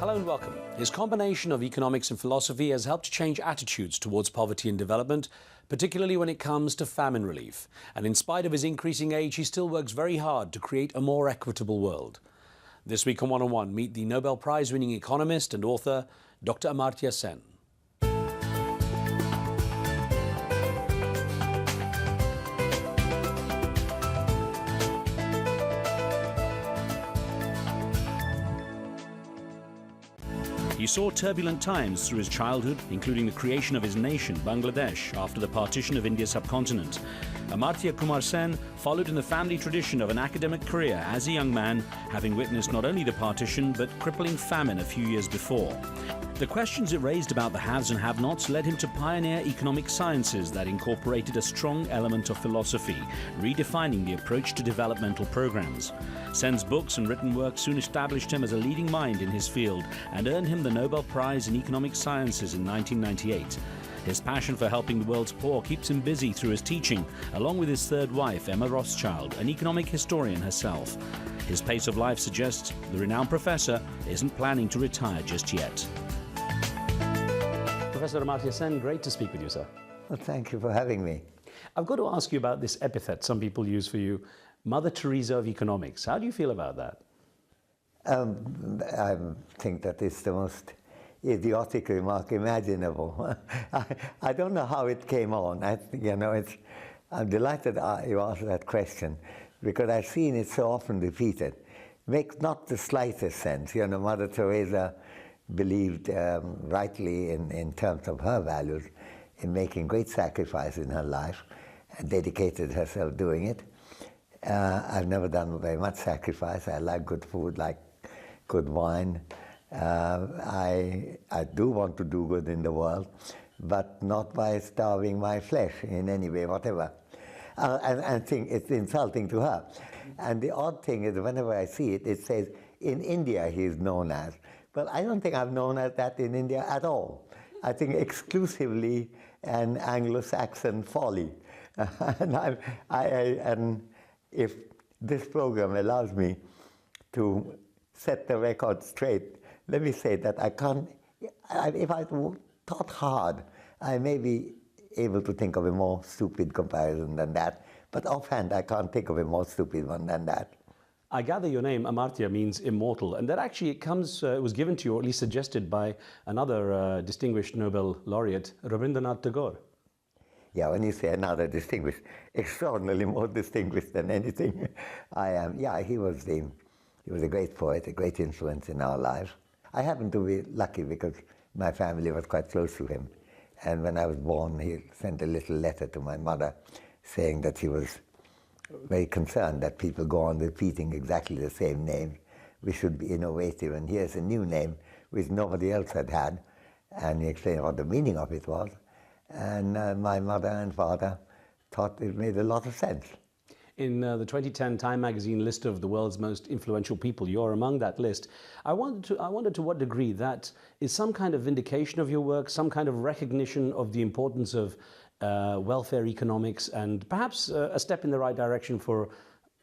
Hello and welcome. His combination of economics and philosophy has helped change attitudes towards poverty and development, particularly when it comes to famine relief. And in spite of his increasing age, he still works very hard to create a more equitable world. This week on One on One, meet the Nobel Prize-winning economist and author, Dr. Amartya Sen. He saw turbulent times through his childhood, including the creation of his nation, Bangladesh, after the partition of India's subcontinent. Amartya Kumar Sen followed in the family tradition of an academic career as a young man, having witnessed not only the partition but crippling famine a few years before. The questions it raised about the haves and have-nots led him to pioneer economic sciences that incorporated a strong element of philosophy, redefining the approach to developmental programs. Sen's books and written work soon established him as a leading mind in his field and earned him the Nobel Prize in Economic Sciences in 1998. His passion for helping the world's poor keeps him busy through his teaching, along with his third wife, Emma Rothschild, an economic historian herself. His pace of life suggests the renowned professor isn't planning to retire just yet. Professor Amartya Sen, great to speak with you, sir. Well, thank you for having me. I've got to ask you about this epithet some people use for you, Mother Teresa of economics. How do you feel about that? I think that it's the most idiotic remark imaginable. I don't know how it came on. I'm delighted you asked that question because I've seen it so often repeated. Makes not the slightest sense. Mother Teresa believed rightly in terms of her values in making great sacrifice in her life and dedicated herself doing it. I've never done very much sacrifice. I like good food, like good wine. I do want to do good in the world, but not by starving my flesh in any way, whatever. I think it's insulting to her. And the odd thing is, whenever I see it, it says, in India he is known as. But I don't think I'm known as that in India at all. I think exclusively an Anglo-Saxon folly. And if this program allows me to set the record straight, let me say that if I thought hard, I may be able to think of a more stupid comparison than that. But offhand, I can't think of a more stupid one than that. I gather your name, Amartya, means immortal, and that actually it was given to you, or at least suggested by another distinguished Nobel laureate, Rabindranath Tagore. Yeah, when you say another distinguished, extraordinarily more distinguished than anything I am. Yeah, he was a great poet, a great influence in our lives. I happened to be lucky because my family was quite close to him. And when I was born, he sent a little letter to my mother saying that he was very concerned that people go on repeating exactly the same name. We should be innovative, and here's a new name which nobody else had had. And he explained what the meaning of it was. And my mother and father thought it made a lot of sense. In the 2010 Time magazine list of the world's most influential people, you're among that list. I wondered to what degree that is some kind of vindication of your work, some kind of recognition of the importance of welfare economics, and perhaps a step in the right direction for,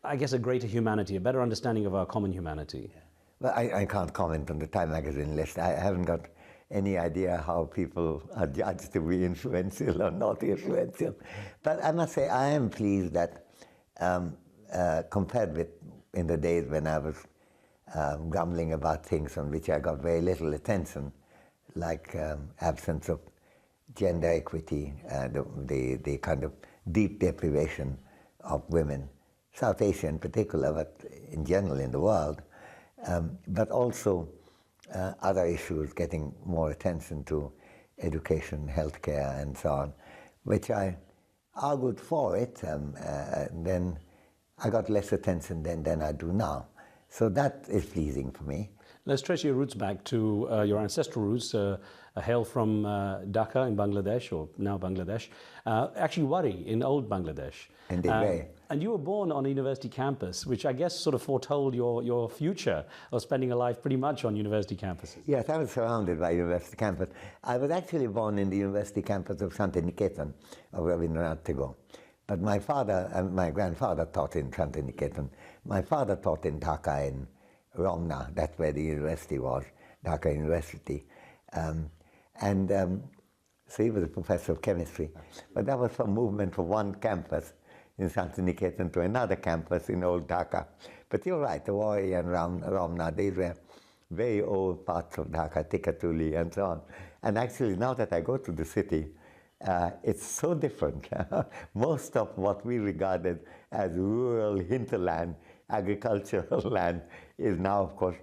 I guess, a greater humanity, a better understanding of our common humanity. Yeah. Well, I can't comment on the Time magazine list. I haven't got any idea how people are judged to be influential or not influential. But I must say I am pleased that compared with in the days when I was grumbling about things on which I got very little attention, like absence of gender equity, the kind of deep deprivation of women, South Asia in particular, but in general in the world, but also other issues getting more attention to education, healthcare, and so on, which I argued for it, then I got less attention than I do now. So that is pleasing for me. Let's trace your roots back to your ancestral roots, hail from Dhaka in Bangladesh, or now Bangladesh, actually Wari in old Bangladesh. Indeed. And you were born on a university campus, which I guess sort of foretold your future of spending a life pretty much on university campuses. Yes, I was surrounded by university campus. I was actually born in the university campus of Shantiniketan of Rabindranath Tagore. But my father and my grandfather taught in Shantiniketan. My father taught in Dhaka in Romna, that's where the university was. Dhaka University. So he was a professor of chemistry. But that was a movement from one campus in Santiniketan to another campus in old Dhaka. But you're right, the Wari and Ramna, these were very old parts of Dhaka, Tikatuli and so on. And actually, now that I go to the city, it's so different. Most of what we regarded as rural hinterland, agricultural land, is now, of course,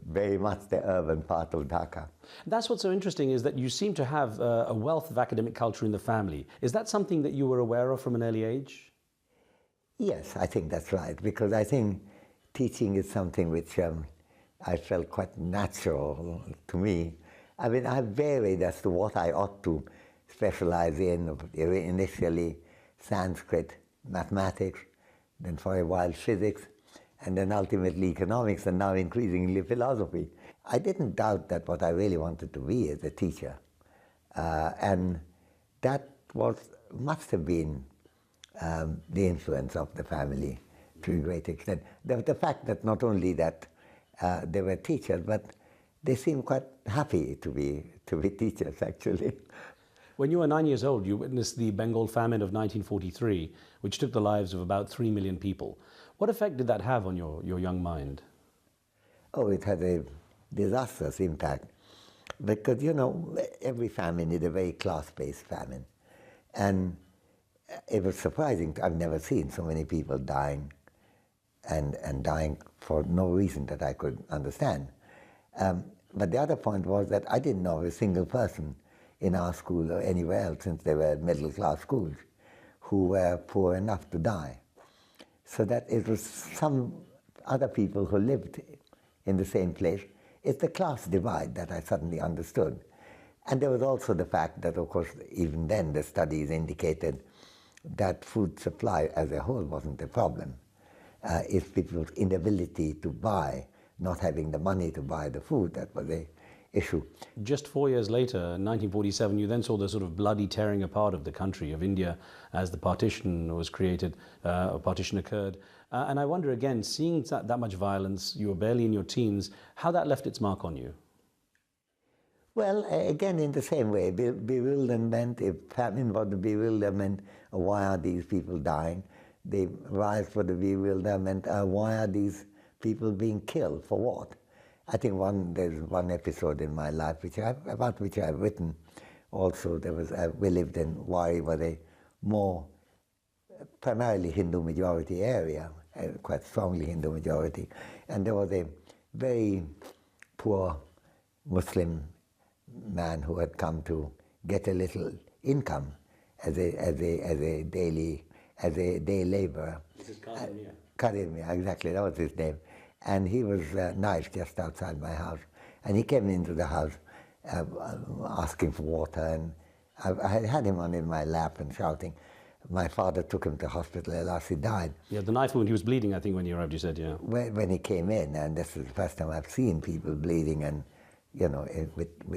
very much the urban part of Dhaka. That's what's so interesting, is that you seem to have a wealth of academic culture in the family. Is that something that you were aware of from an early age? Yes, I think that's right, because I think teaching is something which I felt quite natural to me. I mean, I varied as to what I ought to specialize in. Initially Sanskrit, mathematics, then for a while physics, and then ultimately economics, and now increasingly philosophy. I didn't doubt that what I really wanted to be is a teacher. And that must have been the influence of the family to a great extent. The fact that not only that they were teachers, but they seemed quite happy to be teachers, actually. When you were 9 years old, you witnessed the Bengal famine of 1943, which took the lives of about 3 million people. What effect did that have on your young mind? Oh, it had a disastrous impact, because, you know, every famine is a very class-based famine. And it was surprising. I've never seen so many people dying, and dying for no reason that I could understand. But the other point was that I didn't know of a single person in our school or anywhere else, since they were middle-class schools, who were poor enough to die. So that it was some other people who lived in the same place. It's the class divide that I suddenly understood. And there was also the fact that, of course, even then the studies indicated that food supply as a whole wasn't the problem. It's people's inability to buy, not having the money to buy the food, that was the issue. Just 4 years later, in 1947, you then saw the sort of bloody tearing apart of the country, of India, as the partition was created, partition occurred. And I wonder again, seeing that much violence, you were barely in your teens, how that left its mark on you? Well, again, in the same way, bewilderment, if famine was the bewilderment, why are these people dying? The rise for the bewilderment, why are these people being killed, for what? I think there's one episode in my life about which I've written also. We lived in Wari, was a more primarily Hindu majority area, quite strongly Hindu majority, and there was a very poor Muslim man who had come to get a little income as a day laborer. This is Kadir. Kadir, exactly, that was his name. And he was knifed just outside my house. And he came into the house asking for water, and I had him in my lap and shouting. My father took him to hospital, at last he died. Yeah, the knife wound, he was bleeding, I think, when you arrived, you said, yeah. When he came in, and this is the first time I've seen people bleeding, and, you know,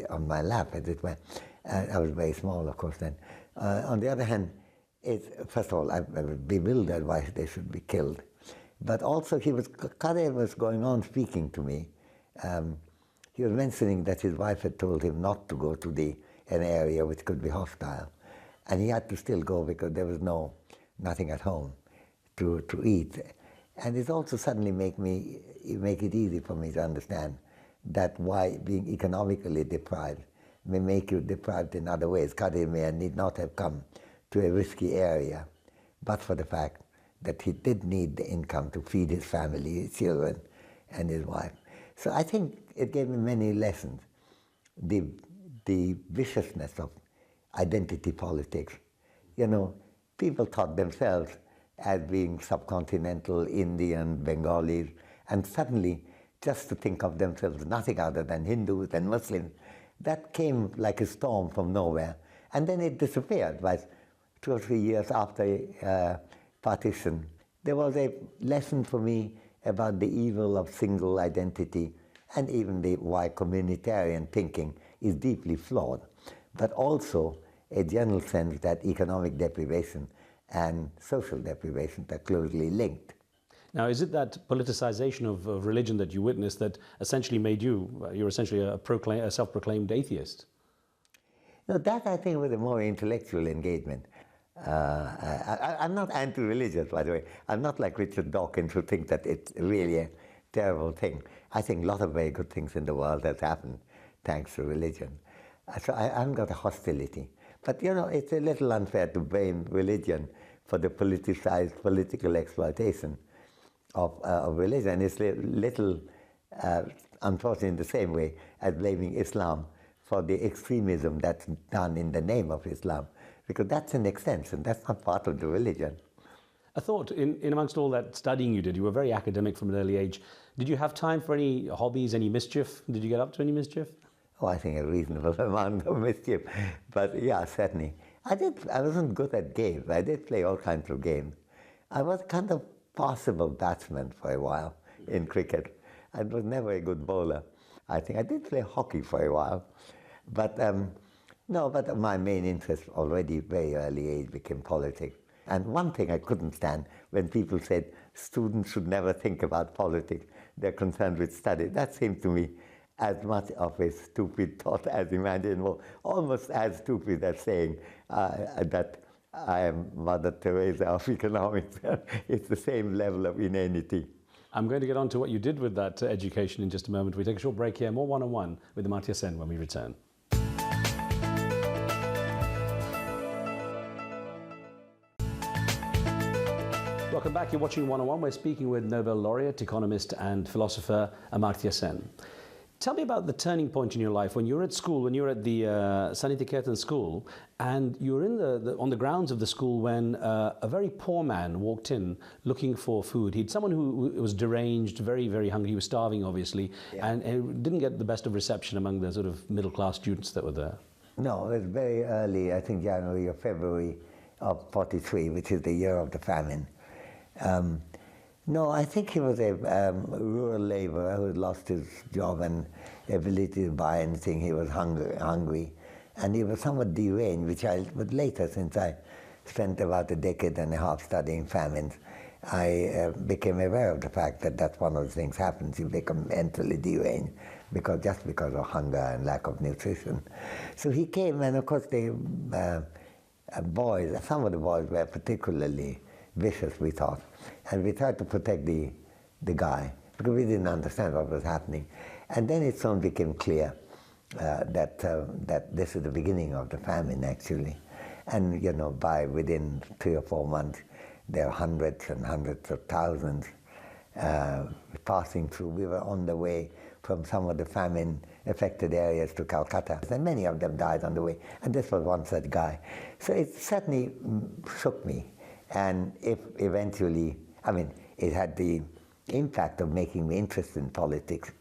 on my lap, as it were. I was very small, of course, then. On the other hand, first of all, I was bewildered why they should be killed. But also, Kadir was going on speaking to me. He was mentioning that his wife had told him not to go to an area which could be hostile. And he had to still go because there was nothing at home to eat. And it also suddenly make it easy for me to understand that why being economically deprived may make you deprived in other ways. Kadir may need not have come to a risky area, but for the fact that he did need the income to feed his family, his children, and his wife. So I think it gave me many lessons. The viciousness of identity politics. You know, people thought themselves as being subcontinental, Indian, Bengalis, and suddenly just to think of themselves nothing other than Hindus and Muslims, that came like a storm from nowhere. And then it disappeared by 2 or 3 years after partition. There was a lesson for me about the evil of single identity, and even why communitarian thinking is deeply flawed, but also a general sense that economic deprivation and social deprivation are closely linked. Now, is it that politicization of religion that you witnessed that essentially made you're essentially a self-proclaimed atheist? No, that I think was a more intellectual engagement. I'm not anti-religious, by the way. I'm not like Richard Dawkins who think that it's really a terrible thing. I think a lot of very good things in the world has happened thanks to religion. So I haven't got a hostility. But you know, it's a little unfair to blame religion for the politicized political exploitation of religion. It's a little, unfortunately, in the same way as blaming Islam for the extremism that's done in the name of Islam, because that's an extension, that's not part of the religion. I thought, in amongst all that studying you did, you were very academic from an early age. Did you have time for any hobbies, any mischief? Did you get up to any mischief? Oh, I think a reasonable amount of mischief. But yeah, certainly. I wasn't good at games. I did play all kinds of games. I was kind of passable batsman for a while in cricket. I was never a good bowler. I think I did play hockey for a while. But no, but my main interest already very early age became politics. And one thing I couldn't stand when people said students should never think about politics, they're concerned with study. That seemed to me as much of a stupid thought as imaginable, almost as stupid as saying that I am Mother Teresa of economics. It's the same level of inanity. I'm going to get on to what you did with that education in just a moment. We take a short break here. More one-on-one with Amartya Sen when we return. Welcome back. You're watching One-on-One. We're speaking with Nobel laureate, economist and philosopher Amartya Sen. Tell me about the turning point in your life when you were at school, when you were at the Sanitiketan school, and you were on the grounds of the school when a very poor man walked in looking for food. He'd someone who was deranged, very, very hungry. He was starving, obviously, yeah. and didn't get the best of reception among the sort of middle-class students that were there. No, it was very early, I think January or February of '43, which is the year of the famine. No, I think he was a rural laborer who had lost his job and ability to buy anything. He was hungry, and he was somewhat deranged, but later, since I spent about a decade and a half studying famines, I became aware of the fact that that's one of the things happens. You become mentally deranged just because of hunger and lack of nutrition. So he came, and of course the boys, some of the boys were particularly vicious, we thought, and we tried to protect the guy because we didn't understand what was happening. And then it soon became clear that this is the beginning of the famine, actually. And you know, within 3 or 4 months, there are hundreds and hundreds of thousands passing through. We were on the way from some of the famine-affected areas to Calcutta, and many of them died on the way. And this was one such guy. So it certainly shook me. And if eventually, I mean, it had the impact of making me interested in politics.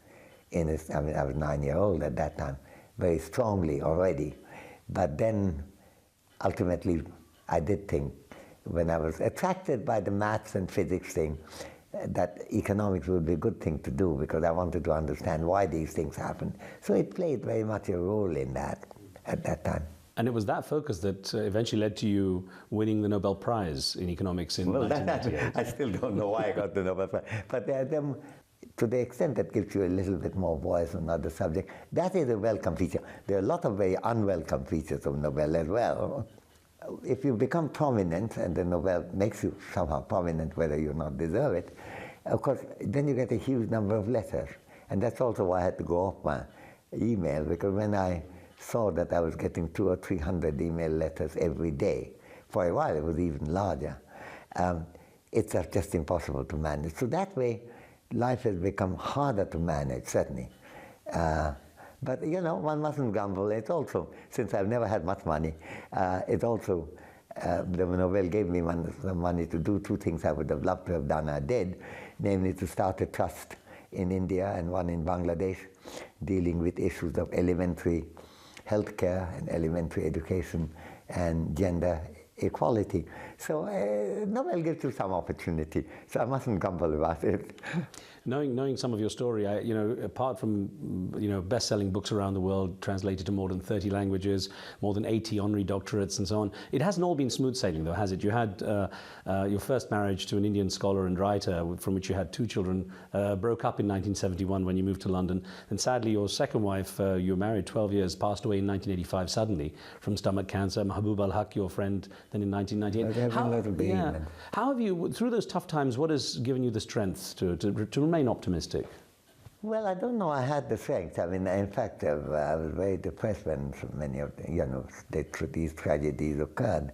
I was 9-year-old at that time, very strongly already. But then, ultimately, I did think, when I was attracted by the maths and physics thing, that economics would be a good thing to do because I wanted to understand why these things happen. So it played very much a role in that at that time. And it was that focus that eventually led to you winning the Nobel Prize in economics in 1998. I still don't know why I got the Nobel Prize. But to the extent that gives you a little bit more voice on other subjects, that is a welcome feature. There are a lot of very unwelcome features of Nobel as well. If you become prominent, and the Nobel makes you somehow prominent whether you not deserve it, of course, then you get a huge number of letters. And that's also why I had to go off my email, because when I saw that I was getting 200 or 300 email letters every day. For a while, it was even larger. It's just impossible to manage. So that way, life has become harder to manage, certainly. But, you know, one mustn't grumble. It's also, since I've never had much money, it also, the Nobel gave me some money to do 2 things I would have loved to have done, I did, namely to start a trust in India and one in Bangladesh, dealing with issues of elementary healthcare and elementary education and gender equality. So Nobel gives you some opportunity, so I mustn't grumble about it. Knowing some of your story, apart from best-selling books around the world, translated to more than 30 languages, more than 80 honorary doctorates and so on, it hasn't all been smooth sailing though, has it? You had your first marriage to an Indian scholar and writer from which you had 2 children, broke up in 1971 when you moved to London, and sadly your second wife, you were married 12 years, passed away in 1985 suddenly from stomach cancer. Mahbub al-Haq, your friend, then in 1998. How have you, through those tough times, what has given you the strength to remain optimistic? Well, I don't know. I had the strength. I mean, in fact, I was very depressed when so many of these tragedies occurred.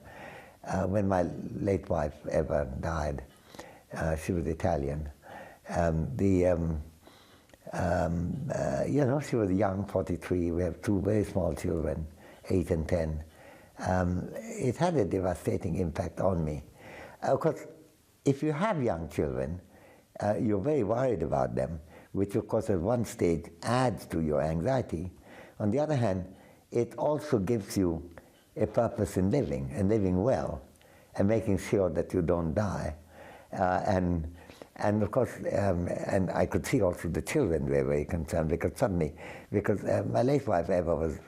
When my late wife Eva died, she was Italian. She was young, 43. We have 2 very small children, 8 and 10. It had a devastating impact on me. Of course, if you have young children, you're very worried about them, which of course at one stage adds to your anxiety. On the other hand, it also gives you a purpose in living, and living well, and making sure that you don't die. And of course, and I could see also the children were very concerned, because my late wife Eva was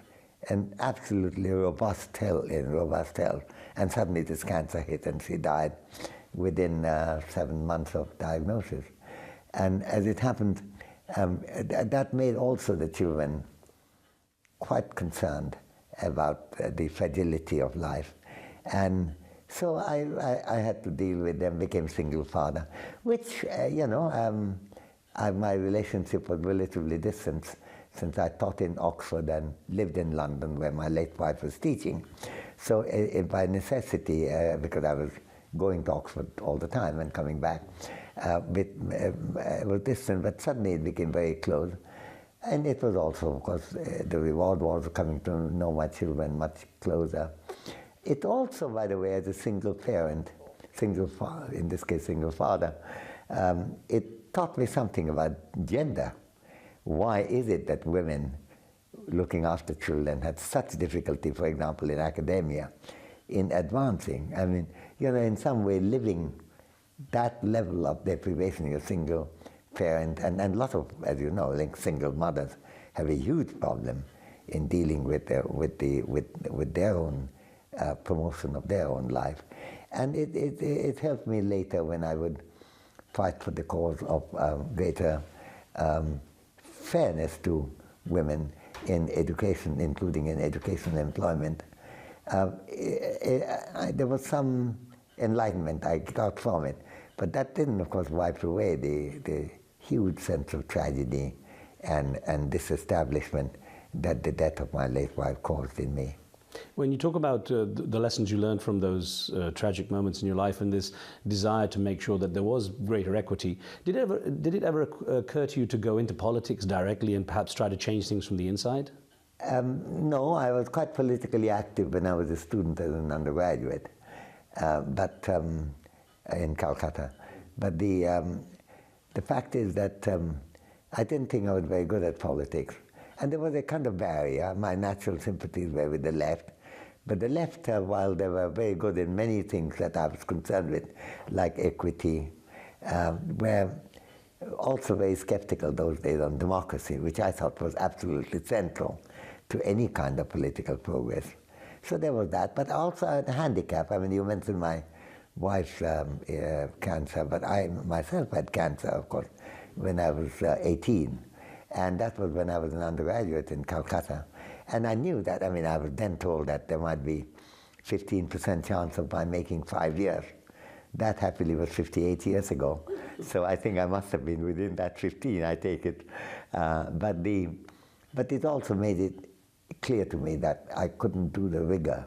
an absolutely robust health, and suddenly this cancer hit and she died within 7 months of diagnosis. And as it happened, that made also the children quite concerned about the fragility of life. And so I had to deal with them, became single father, which, my relationship was relatively distant, since I taught in Oxford and lived in London where my late wife was teaching. So by necessity, because I was going to Oxford all the time and coming back, it was distant, but suddenly it became very close. And it was also, of course, the reward was coming to know my children much closer. It also, by the way, as a single parent, in this case single father, it taught me something about gender. Why is it that women looking after children had such difficulty, for example, in academia, in advancing? I mean, in some way living that level of deprivation, you're single parent, and a lot of, as you know, single mothers have a huge problem in dealing with their own promotion of their own life. And it helped me later when I would fight for the cause of greater fairness to women in education, including in education and employment. There was some enlightenment I got from it, but that didn't, of course, wipe away the huge sense of tragedy and disestablishment that the death of my late wife caused in me. When you talk about the lessons you learned from those tragic moments in your life and this desire to make sure that there was greater equity, did it ever occur to you to go into politics directly and perhaps try to change things from the inside? No, I was quite politically active when I was a student as an undergraduate, but in Calcutta. But the fact is that I didn't think I was very good at politics. And there was a kind of barrier. My natural sympathies were with the left. But the left, while they were very good in many things that I was concerned with, like equity, were also very skeptical those days on democracy, which I thought was absolutely central to any kind of political progress. So there was that. But also a handicap. I mean, you mentioned my wife's cancer, but I myself had cancer, of course, when I was 18. And that was when I was an undergraduate in Calcutta. And I knew that, I mean, I was then told that there might be 15% chance of my making 5 years. That happily was 58 years ago. So I think I must have been within that 15, I take it. But it also made it clear to me that I couldn't do the rigor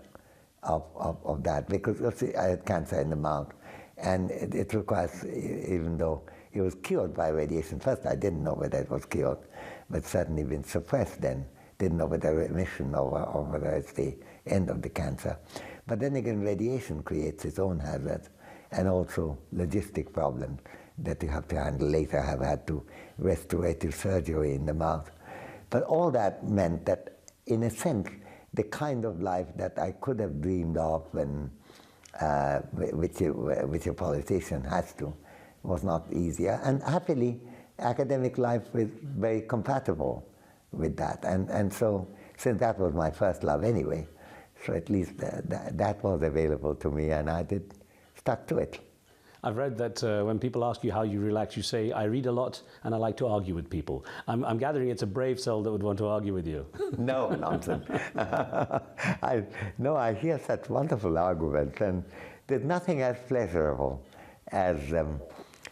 of that, because I had cancer in the mouth. And it requires, even though it was cured by radiation. First, I didn't know whether it was cured, but certainly been suppressed then. Didn't know whether remission or whether it's the end of the cancer. But then again, radiation creates its own hazards and also logistic problems that you have to handle. Later, I have had to restorative surgery in the mouth. But all that meant that, in a sense, the kind of life that I could have dreamed of and which a politician has to, was not easier. And happily, academic life was very compatible with that. And so, since that was my first love anyway, so at least that was available to me, and I stuck to it. I've read that when people ask you how you relax, you say, I read a lot and I like to argue with people. I'm gathering it's a brave soul that would want to argue with you. No, nonsense. I hear such wonderful arguments, and there's nothing as pleasurable as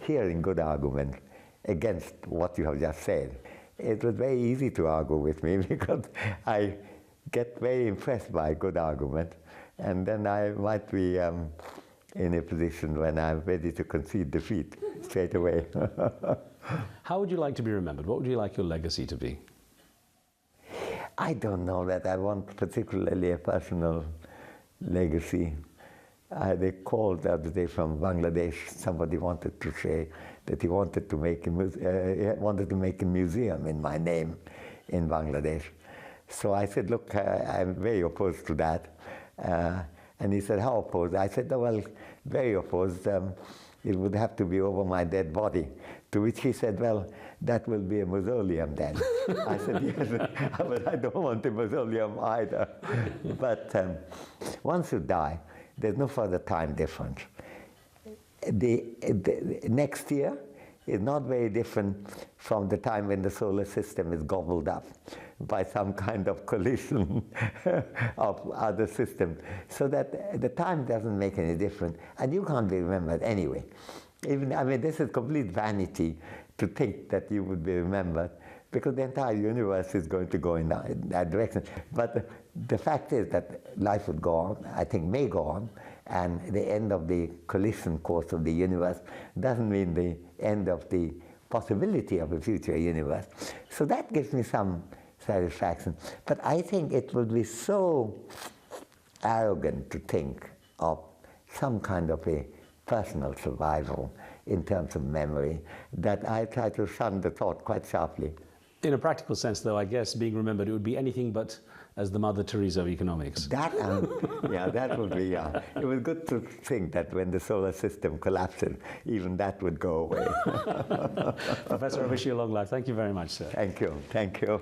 hearing good arguments against what you have just said. It was very easy to argue with me because I get very impressed by good argument, and then I might be in a position when I'm ready to concede defeat straight away. How would you like to be remembered? What would you like your legacy to be? I don't know that I want particularly a personal legacy. I had a call the other day from Bangladesh. Somebody wanted to say that he wanted to make a museum in my name in Bangladesh. So I said, look, I'm very opposed to that. And he said, how opposed? I said, oh, well, very opposed. It would have to be over my dead body. To which he said, well, that will be a mausoleum then. I said, yes, but I don't want a mausoleum either. But once you die, there's no further time difference. The next year is not very different from the time when the solar system is gobbled up by some kind of collision of other systems, so that the time doesn't make any difference, and you can't be remembered anyway. I mean, this is complete vanity to think that you would be remembered, because the entire universe is going to go in that direction. But the fact is that life would go on, I think may go on, and the end of the collision course of the universe doesn't mean the end of the possibility of a future universe. So that gives me some satisfaction. But I think it would be so arrogant to think of some kind of a personal survival in terms of memory that I try to shun the thought quite sharply. In a practical sense, though, I guess being remembered, it would be anything but as the Mother Teresa of economics. That, yeah, that would be, yeah. It was good to think that when the solar system collapses, even that would go away. Professor, I wish you a long life. Thank you very much, sir. Thank you. Thank you.